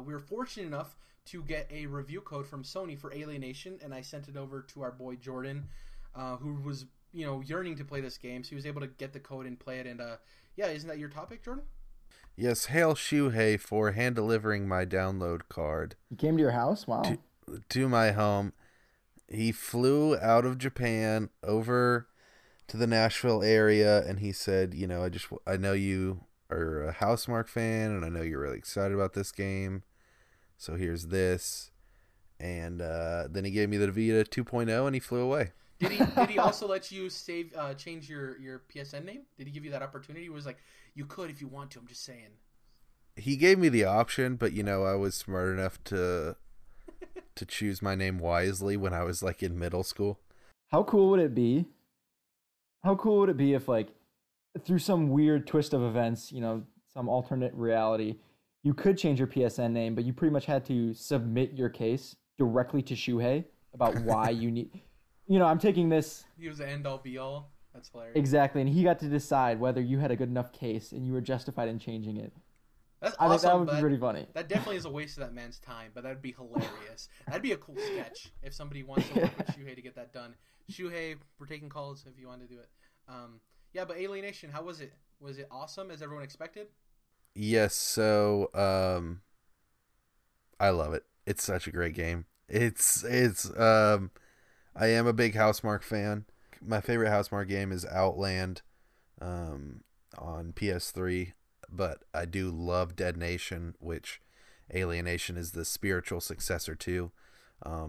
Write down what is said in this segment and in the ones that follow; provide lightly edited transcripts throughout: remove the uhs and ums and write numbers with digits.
we were fortunate enough to get a review code from Sony for Alienation, and I sent it over to our boy Jordan, who was yearning to play this game. So he was able to get the code and play it. And yeah, isn't that your topic, Jordan? Yes, hail Shuhei for hand delivering my download card. He came to your house? Wow. To my home. He flew out of Japan over to the Nashville area, and he said, I know you are a Housemarque fan, and I know you're really excited about this game, so here's this. And then he gave me the Vita 2.0, and he flew away. Did he also let you change your PSN name? Did he give you that opportunity? He was like, you could if you want to. I'm just saying. He gave me the option, but I was smart enough to choose my name wisely when I was like in middle school. How cool would it be? How cool would it be if, like, through some weird twist of events, some alternate reality, you could change your PSN name, but you pretty much had to submit your case directly to Shuhei about why you need... I'm taking this... He was the end-all, be-all. That's hilarious. Exactly, and he got to decide whether you had a good enough case and you were justified in changing it. That's awesome. I think that would be pretty funny. That definitely is a waste of that man's time, but that'd be hilarious. That'd be a cool sketch if somebody wants to work with Shuhei to get that done. Shuhei, we're taking calls if you want to do it. Yeah, but Alienation, how was it? Was it awesome as everyone expected? Yes, so I love it. It's such a great game. I am a big Housemarque fan. My favorite Housemarque game is Outland on PS3, but I do love Deadnation, which Alienation is the spiritual successor to.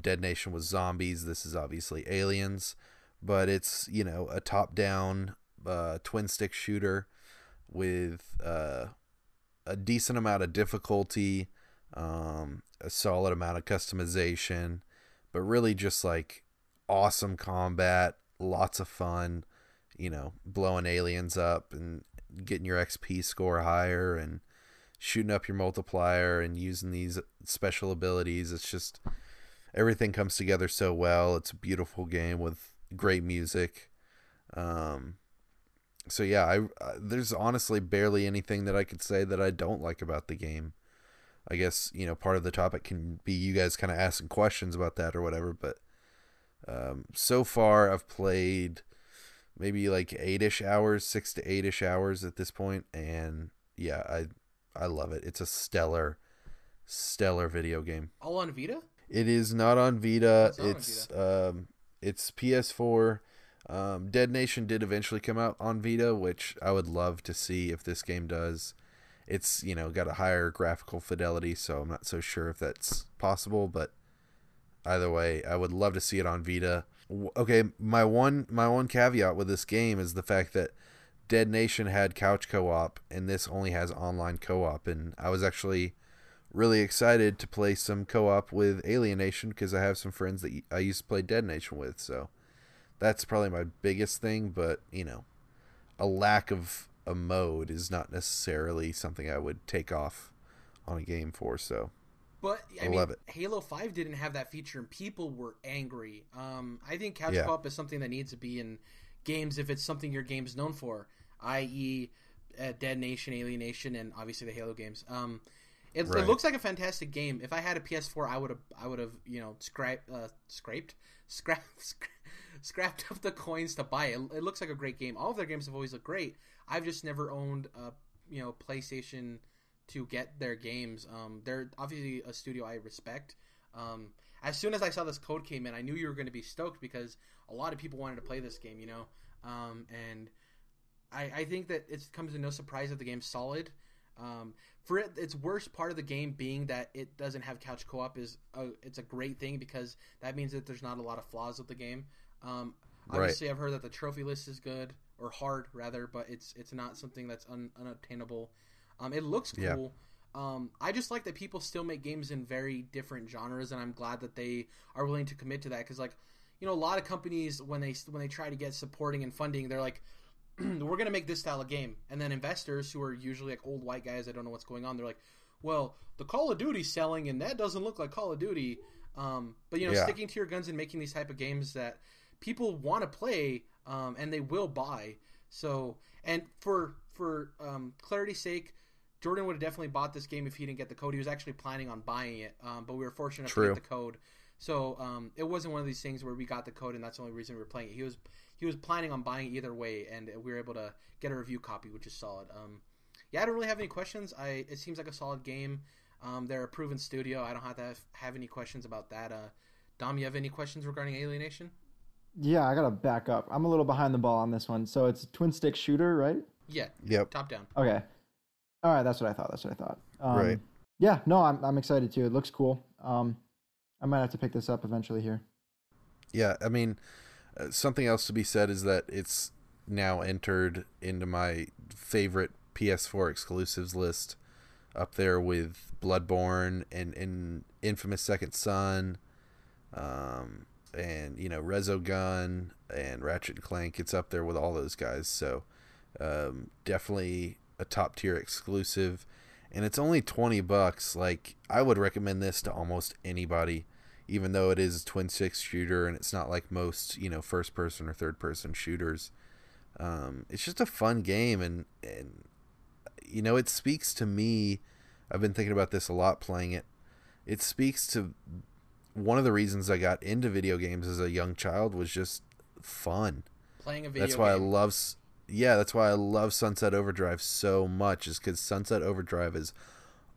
Deadnation was zombies. This is obviously aliens, but it's, a top-down twin-stick shooter with a decent amount of difficulty, a solid amount of customization, but really just like awesome combat, lots of fun, blowing aliens up and getting your XP score higher and shooting up your multiplier and using these special abilities. It's just, everything comes together so well. It's a beautiful game with great music. So yeah, there's honestly barely anything that I could say that I don't like about the game. I guess, part of the topic can be you guys kind of asking questions about that or whatever, but so far I've played maybe like 8-ish hours, 6 to 8-ish hours at this point, and yeah, I love it. It's a stellar video game. All on Vita? It is not on Vita. It's PS4. Deadnation did eventually come out on Vita, which I would love to see if this game does. It's, got a higher graphical fidelity, so I'm not so sure if that's possible, but either way, I would love to see it on Vita. Okay, my one caveat with this game is the fact that Deadnation had couch co-op, and this only has online co-op, and I was actually really excited to play some co-op with Alienation because I have some friends that I used to play Deadnation with, so that's probably my biggest thing, but, a lack of a mode is not necessarily something I would take off on a game for, so... But I love it. Halo 5 didn't have that feature, and people were angry. I think couch co-op is something that needs to be in games if it's something your game's known for, i.e., Deadnation, Alienation, and obviously the Halo games. It looks like a fantastic game. If I had a PS4, I would have scrapped up the coins to buy it. It looks like a great game. All of their games have always looked great. I've just never owned a PlayStation to get their games. They're obviously a studio I respect. As soon as I saw this code came in, I knew you were going to be stoked because a lot of people wanted to play this game, and I think that it comes as no surprise that the game's solid. For its worst part of the game being that it doesn't have couch co-op it's a great thing because that means that there's not a lot of flaws with the game. Obviously, I've heard that the trophy list is good or hard rather, but it's not something that's unobtainable. It looks cool. Yeah. I just like that people still make games in very different genres, and I'm glad that they are willing to commit to that. Because, a lot of companies when they try to get supporting and funding, they're like, "We're gonna make this style of game," and then investors who are usually like old white guys that don't know what's going on, they're like, "Well, the Call of Duty's selling, and that doesn't look like Call of Duty." But sticking to your guns and making these type of games that people want to play, and they will buy. So, and for clarity's sake. Jordan would have definitely bought this game if he didn't get the code. He was actually planning on buying it, but we were fortunate enough to get the code. So it wasn't one of these things where we got the code and that's the only reason we were playing it. He was planning on buying it either way, and we were able to get a review copy, which is solid. Yeah, I don't really have any questions. It seems like a solid game. They're a proven studio. I don't have to have any questions about that. Dom, you have any questions regarding Alienation? Yeah, I gotta back up. I'm a little behind the ball on this one. So it's a twin stick shooter, right? Yeah. Yep. Top down. Okay. All right, that's what I thought. Right. Yeah, no, I'm excited too. It looks cool. I might have to pick this up eventually here. Yeah, I mean, something else to be said is that it's now entered into my favorite PS4 exclusives list, up there with Bloodborne and Infamous Second Son, and Resogun and Ratchet and Clank. It's up there with all those guys. So definitely a top tier exclusive, and it's only $20. Like, I would recommend this to almost anybody, even though it is a twin stick shooter and it's not like most first person or third person shooters. It's just a fun game, and it speaks to me. I've been thinking about this a lot playing it. It speaks to one of the reasons I got into video games as a young child was just fun. Playing a video That's why game. that's why I love Sunset Overdrive so much, is because Sunset Overdrive is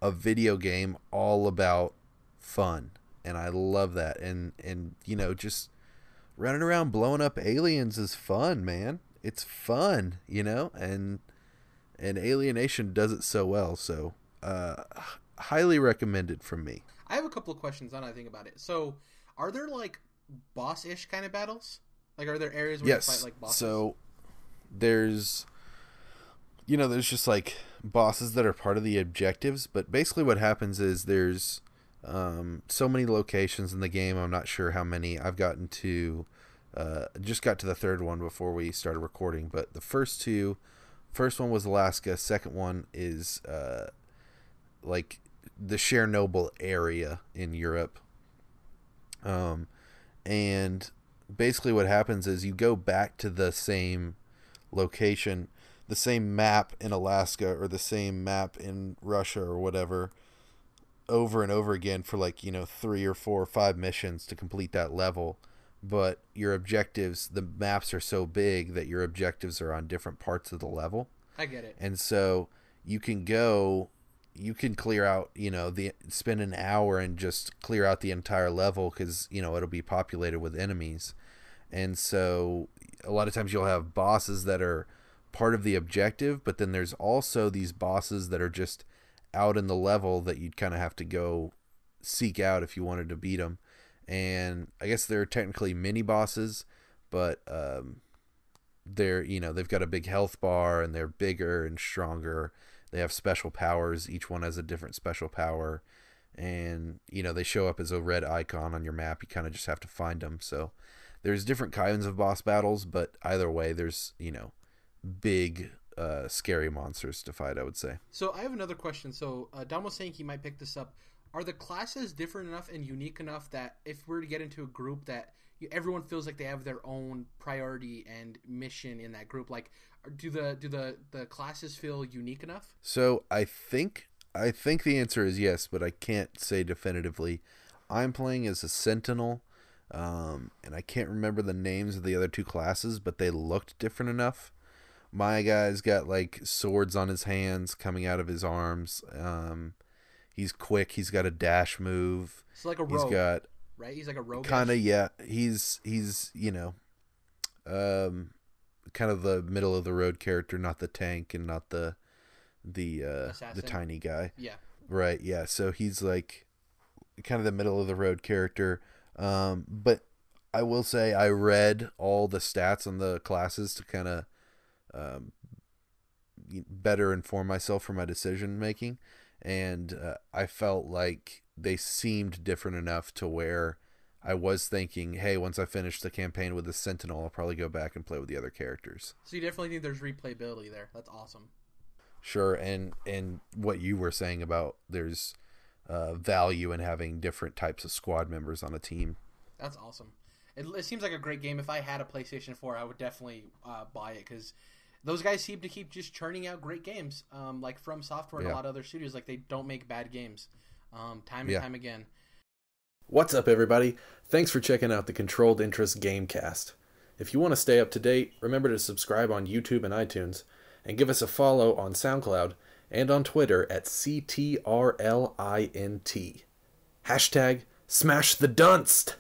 a video game all about fun, and I love that. And just running around blowing up aliens is fun, man. It's fun, and Alienation does it so well. So highly recommended from me. I have a couple of questions on I think about it. So, are there like boss-ish kind of battles? Like, are there areas where you fight like bosses? So there's just like bosses that are part of the objectives, but basically what happens is there's so many locations in the game. I'm not sure how many. I've gotten to just got to the third one before we started recording, but the first one was Alaska. Second one is like the Chernobyl area in Europe. And basically what happens is you go back to the same location, the same map in Alaska or the same map in Russia or whatever, over and over again for 3 or 4 or 5 missions to complete that level. But your objectives, the maps are so big that your objectives are on different parts of the level. I get it. And so you can clear out, spend an hour and just clear out the entire level because, it'll be populated with enemies. And so a lot of times you'll have bosses that are part of the objective, but then there's also these bosses that are just out in the level that you'd kind of have to go seek out if you wanted to beat them. And I guess they're technically mini bosses, but they've got a big health bar and they're bigger and stronger. They have special powers. Each one has a different special power, and they show up as a red icon on your map. You kind of just have to find them. So there's different kinds of boss battles, but either way, there's big scary monsters to fight, I would say. So I have another question. So Dom was saying he might pick this up. Are the classes different enough and unique enough that if we're to get into a group that everyone feels like they have their own priority and mission in that group? Like, do the classes feel unique enough? So I think the answer is yes, but I can't say definitively. I'm playing as a Sentinel, and I can't remember the names of the other 2 classes, but they looked different enough. My guy's got like swords on his hands coming out of his arms. He's quick. He's got a dash move. It's like a rogue. He's got, right? He's like a rogue. Kind of, yeah. He's kind of the middle of the road character, not the tank and not the tiny guy. Yeah. Right. Yeah. So he's like kind of the middle of the road character. But I will say I read all the stats on the classes to kind of better inform myself for my decision making. And I felt like they seemed different enough to where I was thinking, hey, once I finish the campaign with the Sentinel, I'll probably go back and play with the other characters. So you definitely think there's replayability there. That's awesome. Sure, and what you were saying about there's value in having different types of squad members on a team. That's awesome. It seems like a great game. If I had a PlayStation 4, I would definitely buy it because those guys seem to keep just churning out great games. Like From Software and a lot of other studios, like they don't make bad games. Time and time again. What's up, everybody? Thanks for checking out the Controlled Interest Gamecast. If you want to stay up to date, remember to subscribe on YouTube and iTunes, and give us a follow on SoundCloud and on Twitter at CTRLINT. Hashtag Smash the Dunst!